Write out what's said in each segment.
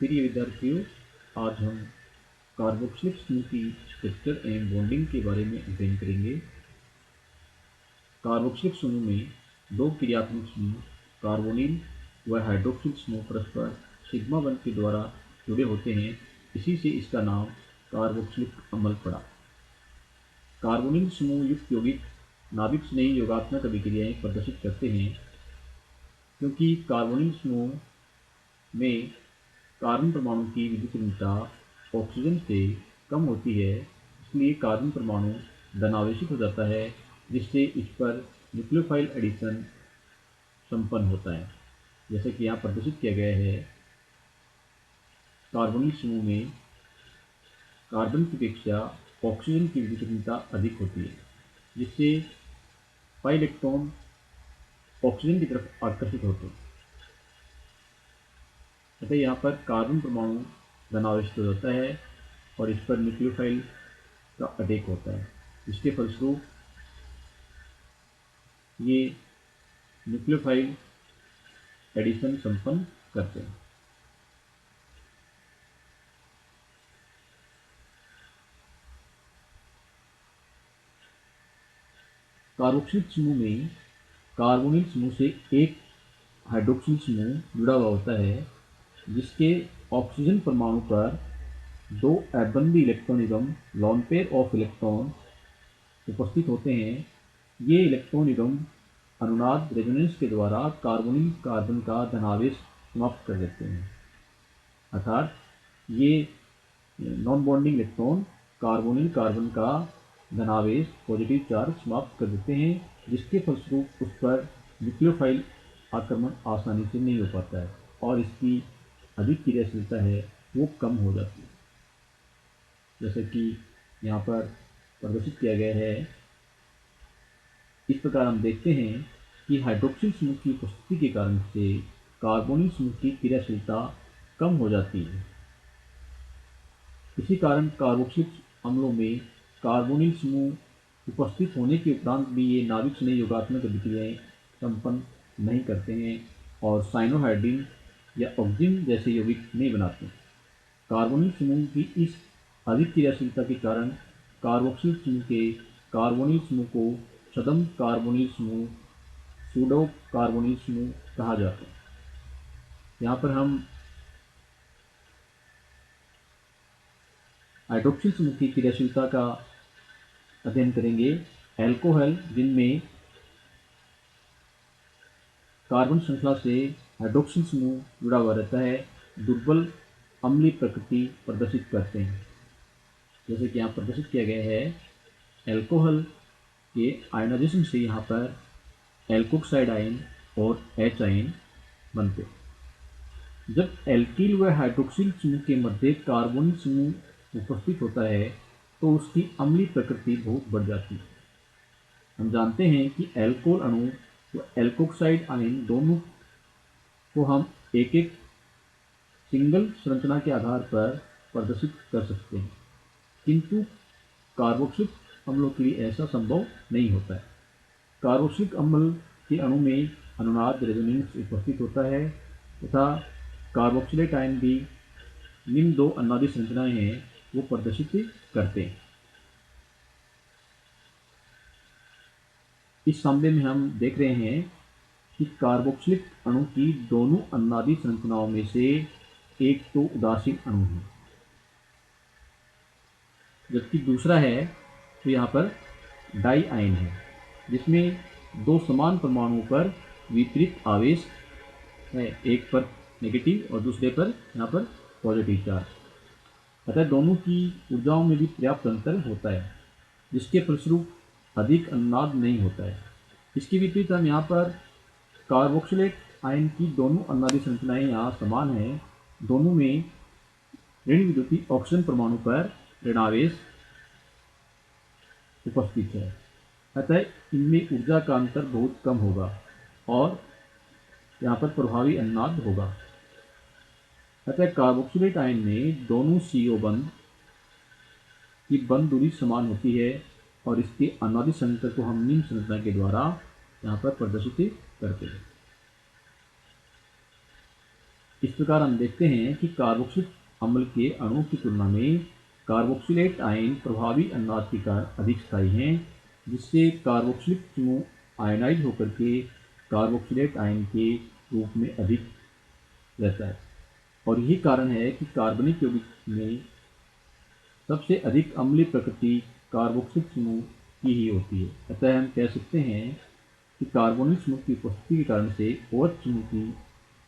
प्रिय विद्यार्थियों, आज हम कार्बोक्सिलिक समूह की स्ट्रक्चर एंड बॉन्डिंग के बारे में अध्ययन करेंगे। कार्बोक्सिलिक समूह में दो क्रियात्मक समूह कार्बोनिल व हाइड्रोक्सिल समूह परस्पर सिग्मा बंध के द्वारा जुड़े होते हैं। इसी से इसका नाम कार्बोक्सिलिक अम्ल पड़ा। कार्बोनिल समूह युक्त यौगिक नाभिक स्नेही योगात्मक अभिक्रियाएं प्रदर्शित करते हैं। क्योंकि कार्बोनिल समूह में कार्बन परमाणु की विद्युत ऑक्सीजन से कम होती है, इसलिए कार्बन परमाणु धनावेशित हो जाता है, जिससे इस पर न्यूक्लियोफाइल एडिशन संपन्न होता है। जैसे कि यहाँ प्रदर्शित किया गया है, कार्बोनिल समूह में कार्बन की अपेक्षा ऑक्सीजन की विद्युत अधिक होती है, जिससे पाई इलेक्ट्रॉन ऑक्सीजन की तरफ आकर्षित होते हैं। अतः यहाँ पर कार्बन परमाणु धनावेशित हो जाता है और इस पर न्यूक्लियोफाइल का अटैक होता है, जिसके फलस्वरूप ये न्यूक्लियोफाइल एडिशन संपन्न करते हैं। कार्बोक्सिलिक समूह में कार्बोनिल समूह से एक हाइड्रोक्सिल समूह जुड़ा हुआ होता है, जिसके ऑक्सीजन परमाणु पर दो अबंधी इलेक्ट्रॉन एवं लोन पेयर ऑफ इलेक्ट्रॉन उपस्थित होते हैं। ये इलेक्ट्रॉन एवं अनुनाद रेजोनेंस के द्वारा कार्बोनिल कार्बन का धनावेश समाप्त कर देते हैं। अर्थात ये non bonding electron carbonyl carbon का धनावेश पॉजिटिव चार्ज समाप्त कर देते हैं, जिसके फलस्वरूप उस पर न्यूक्लियोफाइल आक्रमण आसानी से नहीं हो पाता है और इसकी अधिक क्रियाशीलता है वो कम हो जाती है। जैसे कि यहाँ पर प्रदर्शित किया गया है, इस प्रकार हम देखते हैं कि हाइड्रोक्सिल समूह की उपस्थिति के कारण से कार्बोनिल समूह की क्रियाशीलता कम हो जाती है। इसी कारण कार्बोक्सिलिक अम्लों में कार्बोनिल समूह उपस्थित होने के उपरांत भी ये नाभिक स्नेही योगात्मक अभिक्रियाएं संपन्न नहीं करते हैं और साइनोहाइड्रिन या ऑक्सीजन जैसे यौगिक नहीं बनाते। कार्बोनिल समूह की इस अधिक क्रियाशीलता के कारण कार्बोक्सिल समूह के कार्बोनिल समूह को छद्म कार्बोनिल समूह, सूडो कार्बोनिल समूह कहा जाता है। यहाँ पर हम हाइड्रोक्सिल समूह की क्रियाशीलता का अध्ययन करेंगे। एल्कोहल जिनमें कार्बन श्रृंखला से हाइड्रोक्सिल समूह जुड़ा हुआ रहता है, दुर्बल अम्लीय प्रकृति प्रदर्शित करते हैं। जैसे कि यहाँ प्रदर्शित किया गया है, एल्कोहल के आयनाइजेशन से यहाँ पर एल्कोक्साइड आयन और H आयन बनते हैं। जब एल्किल व हाइड्रोक्सिल समूह के मध्य कार्बोनिल समूह उपस्थित होता है तो उसकी अम्लीय प्रकृति बहुत बढ़ जाती है। हम जानते हैं कि एल्कोहल अणु व एल्कोक्साइड आयन दोनों को हम एक एक सिंगल संरचना के आधार पर प्रदर्शित कर सकते हैं, किंतु कार्बोक्सिलिक अम्लों के लिए ऐसा संभव नहीं होता है। कार्बोक्सिलिक अम्ल के अणु में अनुनाद रेजोनेंस उपस्थित होता है तथा कार्बोक्सिलेट आयन भी निम्न दो अनुनादी संरचनाएं हैं वो प्रदर्शित करते हैं। इस मामले में हम देख रहे हैं कि कार्बोक्सिलिक अणु की दोनों अनुनादी संरचनाओं में से एक तो उदासीन अणु है, जबकि दूसरा है तो यहाँ पर डाई आयन है, जिसमें दो समान परमाणुओं पर विपरीत आवेश है, एक पर नेगेटिव और दूसरे पर यहाँ पर पॉजिटिव चार्ज। अतः दोनों की ऊर्जाओं में भी पर्याप्त अंतर होता है, जिसके फलस्वरूप अधिक अनुनाद नहीं होता है। इसके विपरीत हम यहाँ पर कार्बोक्सिलेट आयन की दोनों अनुनादी संरचनाएं यहाँ समान हैं, दोनों में ऋण विद्युतीय ऑक्सीजन परमाणु पर ऋणावेश उपस्थित है। अतः इनमें ऊर्जा का अंतर बहुत कम होगा और यहाँ पर प्रभावी अनुनाद होगा। अतः कार्बोक्सिलेट आयन में दोनों CO बंध की बंध दूरी समान होती है और इसके अनुनादी संरचना को हम निम्न संरचना के द्वारा यहाँ पर प्रदर्शित करते हैं। इस प्रकार हम देखते हैं कि कार्बोक्सिलिक अम्ल के अणुओं की तुलना में कार्बोक्सिलेट आयन प्रभावी अनुनाद के कारण अधिक स्थायी हैं, जिससे कार्बोक्सिलिक समूह आयनाइज होकर के कार्बोक्सिलेट आयन के रूप में अधिक रहता है। और यही कारण है कि कार्बनिक यौगिक में सबसे अधिक अम्लीय प्रकृति कार्बोक्सिलिक समूह की ही होती है। अतः हम कह सकते हैं कि कार्बोनिल समूह की उपस्थिति के कारण से OH समूह की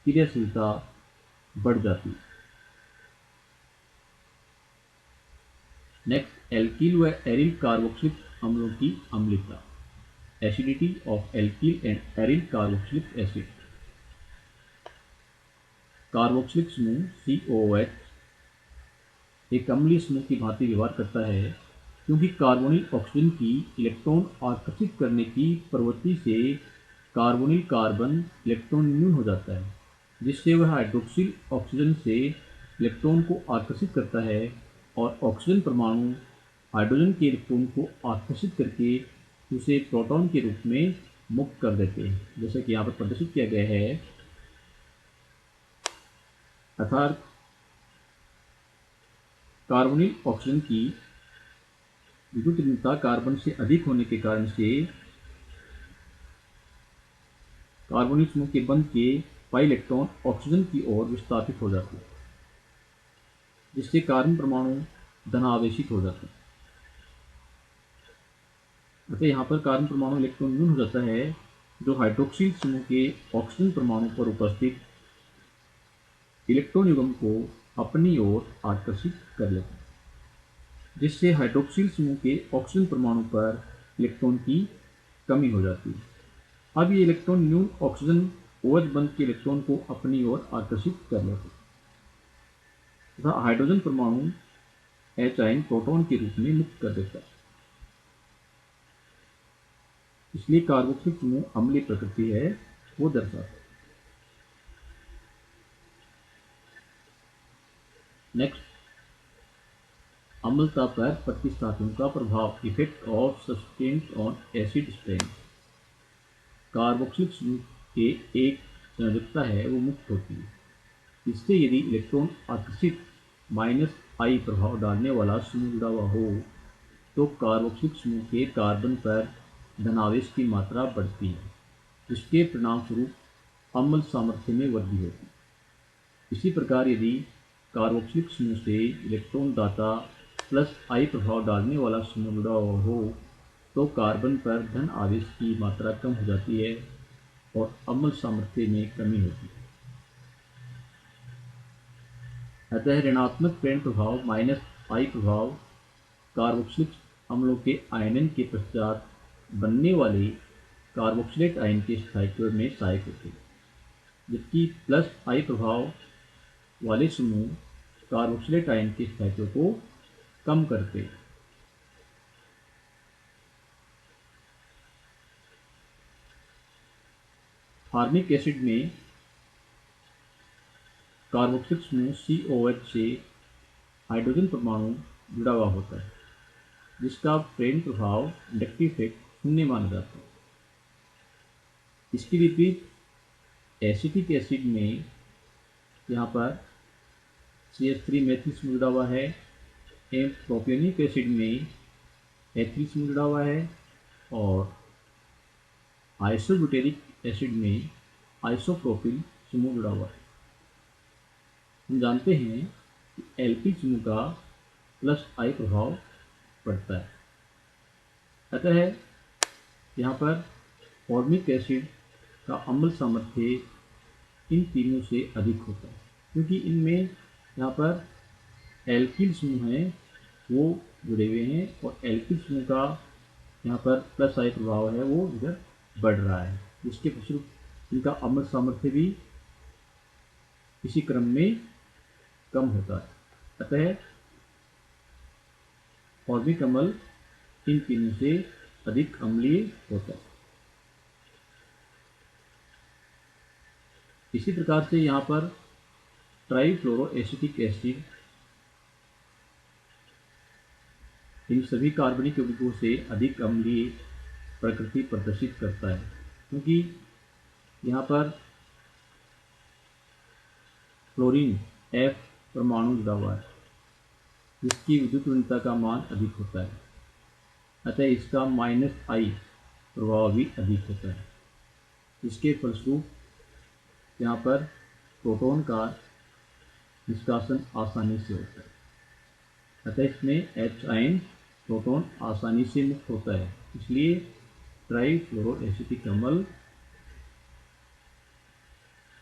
क्रियाशीलता बढ़ जाती है। नेक्स्ट, एल्कील व एरिल कार्बोक्सिलिक अम्लों की अम्लता, acidity of alkyl and aryl carboxylic acid. Carboxylic समूह COOH एक अम्लीय समूह की भांति व्यवहार करता है, क्योंकि कार्बोनिल ऑक्सीजन की इलेक्ट्रॉन आकर्षित करने की प्रवृत्ति से कार्बोनिल कार्बन इलेक्ट्रॉन न्यून हो जाता है, जिससे वह हाइड्रोक्सिल ऑक्सीजन से इलेक्ट्रॉन को आकर्षित करता है और ऑक्सीजन परमाणु हाइड्रोजन के इलेक्ट्रॉन को आकर्षित करके उसे प्रोटॉन के रूप में मुक्त कर देते हैं, जैसे कि यहाँ पर प्रदर्शित किया गया है। अर्थात कार्बोनिल ऑक्सीजन की विद्युत ऋणता कार्बन से अधिक होने के कारण से कार्बोनिल समूह के बंध के पाई इलेक्ट्रॉन ऑक्सीजन की ओर विस्थापित हो जाते हैं, जिससे कार्बन परमाणु धनावेशित हो जाते हैं। अतः यहाँ पर कार्बन परमाणु इलेक्ट्रॉन न्यून हो जाता है, जो हाइड्रोक्सिल समूह के ऑक्सीजन परमाणु पर उपस्थित इलेक्ट्रॉन युग्म को अपनी ओर आकर्षित कर लेता है, जिससे हाइड्रोक्सिल समूह के ऑक्सीजन परमाणु पर इलेक्ट्रॉन की कमी हो जाती है। अब ये इलेक्ट्रॉन न्यून ऑक्सीजन OH बंध के इलेक्ट्रॉन को अपनी ओर आकर्षित कर लेते हैं तथा हाइड्रोजन परमाणु H आयन प्रोटॉन के रूप में मुक्त कर देता है। इसलिए कार्बोक्सिलिक समूह अम्लीय प्रकृति है वो दर्शाता है। नेक्स्ट, अम्लता पर प्रतिस्थापियों का प्रभाव, effect of substance on acid strength. Carboxylic समूह के एक संयोजकता है वो मुक्त होती है, इससे यदि इलेक्ट्रॉन आकर्षित -I प्रभाव डालने वाला समूह जुड़ा हुआ हो तो कार्बोक्सिलिक समूह के कार्बन पर धनावेश की मात्रा बढ़ती है, जिसके परिणामस्वरूप अम्ल सामर्थ्य में वृद्धि होती है। इसी प्रकार यदि कार्बोक्सिलिक समूह से इलेक्ट्रॉन दाता +I प्रभाव डालने वाला समूह जुड़ा हुआ हो तो कार्बन पर धन आवेश की मात्रा कम हो जाती है और अम्ल सामर्थ्य में कमी होती है। अतः ऋणात्मक प्रेरण प्रभाव -I प्रभाव कार्बोक्सिलिक अम्लों के आयनन के पश्चात बनने वाले कार्बोक्सिलेट आयन के स्थायित्व में सहायक होते हैं, जबकि +I प्रभाव वाले समूह कार्बोक्सिलेट आयन के स्थायित्व को कम करते हैं। फॉर्मिक एसिड में कार्बोक्सिलिक समूह COH से हाइड्रोजन परमाणु जुड़ा हुआ होता है, जिसका प्रेरण प्रभाव इंडक्टिव इफेक्ट शून्य माना जाता है। इसके विपरीत एसिटिक एसिड में यहाँ पर CH3 मैथिल समूह जुड़ा हुआ है, प्रोपियोनिक एसिड में H3 समूह जुड़ा हुआ है और आइसोब्यूटेरिक एसिड में आइसोप्रोपिल समूह जुड़ा हुआ है। हम जानते हैं कि एल्किल समूह का +I प्रभाव पड़ता है। अतः यहाँ पर फॉर्मिक एसिड का अम्ल सामर्थ्य इन तीनों से अधिक होता है, क्योंकि इनमें यहाँ पर एल्किल समूह हैं वो जुड़े हुए हैं और एल्किल समूह का यहाँ पर +I प्रभाव है वो इधर बढ़ रहा है, जिसके फलस्वरूप इनका अम्ल सामर्थ्य भी इसी क्रम में कम होता है। अतः फॉर्मिक अम्ल इन तीनों से अधिक अम्लीय होता है। इसी प्रकार से यहाँ पर ट्राइफ्लोरोएसिटिक एसिड इन सभी कार्बनिक यौगिकों से अधिक अम्लीय प्रकृति प्रदर्शित करता है, क्योंकि यहाँ पर फ्लोरीन F परमाणु जुड़ा हुआ है, जिसकी विद्युत ऋणता का मान अधिक होता है, अतः इसका -I प्रभाव भी अधिक होता है। इसके फलस्वरूप यहाँ पर प्रोटॉन का निष्कासन आसानी से होता है, अतः इसमें H आयन प्रोटॉन आसानी से मुक्त होता है, इसलिए ट्राईफ्लोरोएसिटिक अम्ल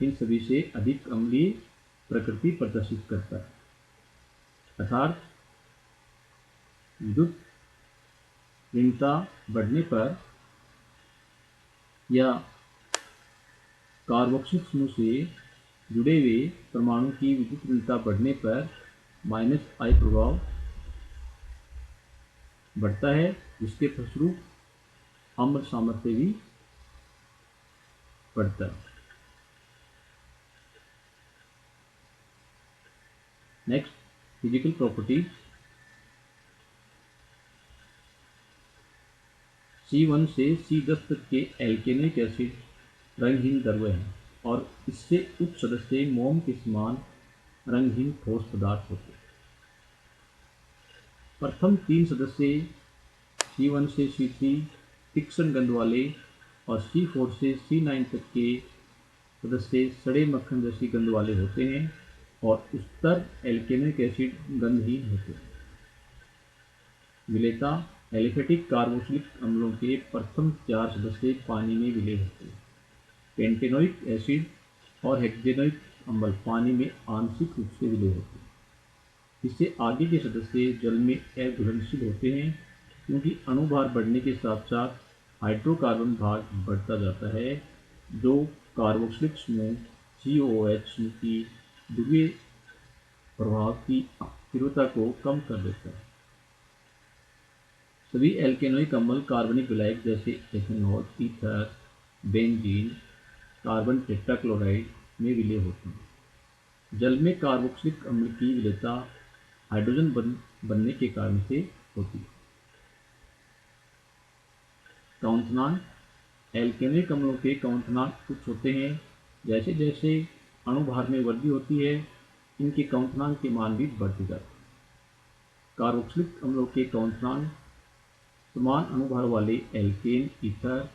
इन सभी से अधिक अम्लीय प्रकृति प्रदर्शित करता है। अर्थात विद्युत ऋणता बढ़ने पर या कार्बोक्सिल समूह से जुड़े हुए परमाणु की विद्युत ऋणता बढ़ने पर -I प्रभाव बढ़ता है, जिसके फलस्वरूप अम्ल सामर्थ्य भी बढ़ता है। Next, physical property. C1 से C10 तक के एल्केनिक एसिड रंगहीन द्रव्य हैं और इससे उच्च सदस्य मोम के समान रंगहीन ठोस पदार्थ होते हैं। प्रथम 3 सदस्य C1 से C3 तीक्ष्ण गंध वाले और C4 से C9 तक के सदस्य सड़े मक्खन जैसी गंध वाले होते हैं और उत्तर एल्केनिक एसिड गंधहीन होते हैं। विलेयता एलिफेटिक कार्बोक्सिलिक अम्लों के प्रथम 4 सदस्य पानी में विलय होते हैं। पेंटेनोइक एसिड और हेक्सेनोइक अम्ल पानी में आंशिक रूप से विलय होते हैं। इससे आगे के सदस्य जल में अघुलनशील होते हैं, क्योंकि अणुभार बढ़ने के साथ साथ हाइड्रोकार्बन भाग बढ़ता जाता है, जो कार्बोक्सिलिक समूह COOH की ध्रुवीय प्रभाव की तीव्रता को कम कर देता है। सभी एल्केनोइक अम्ल कार्बनिक विलायक जैसे ethanol, ether, benzene, carbon tetrachloride में विलय होते हैं। जल में कार्बोक्सिलिक अम्ल की विलयता हाइड्रोजन बनने के कारण से होती है। कवंथनांक। एल्केनिक अम्लों के कवंथनांक उच्च होते हैं। जैसे जैसे अणुभार में वृद्धि होती है, इनके कवंथनांक के मान भी बढ़ते जाते हैं। कार्बोक्सिलिक अम्लों के कवंथनांक समान अणुभार वाले एल्केन, ईथर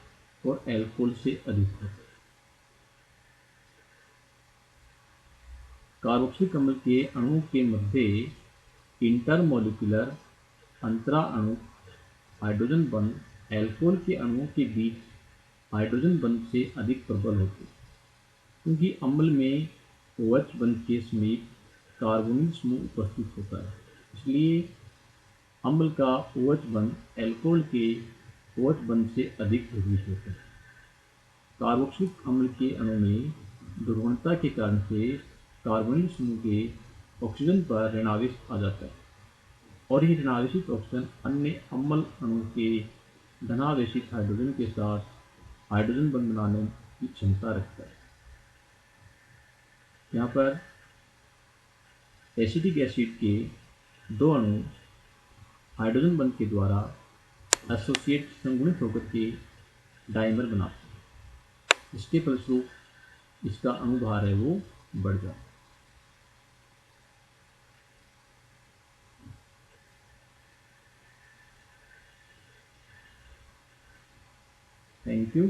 और एल्कोहल से अधिक होते हैं। कार्बोक्सिलिक अम्ल के अणुओं के मध्य इंटरमोलिकुलर अंतरा अणु हाइड्रोजन बंध एल्कोहल के अणुओं के बीच हाइड्रोजन बंध से अधिक प्रबल होते हैं, क्योंकि अम्ल में OH बंध के समीप कार्बोनिल समूह उपस्थित होता है। इसलिए अम्ल का OH बंध एल्कोहल के OH बंध से अधिक ध्रुवीय होता है। कार्बोक्सिलिक अम्ल के अणु में ध्रुवणता के कारण से कार्बोनिल समूह के ऑक्सीजन पर ऋणावेश आ जाता है और यह ऋणावेशित ऑक्सीजन अन्य अम्ल अणु के धनावेशित हाइड्रोजन के साथ हाइड्रोजन बंध बनाने की क्षमता रखता है। यहाँ पर एसिटिक एसिड के दो अणु हाइड्रोजन बंध के द्वारा एसोसिएट संगुणित होकर के डाइमर बनाते हैं। इसके फलस्वरूप इसका अणुभार है वो बढ़ जाता है। Thank you.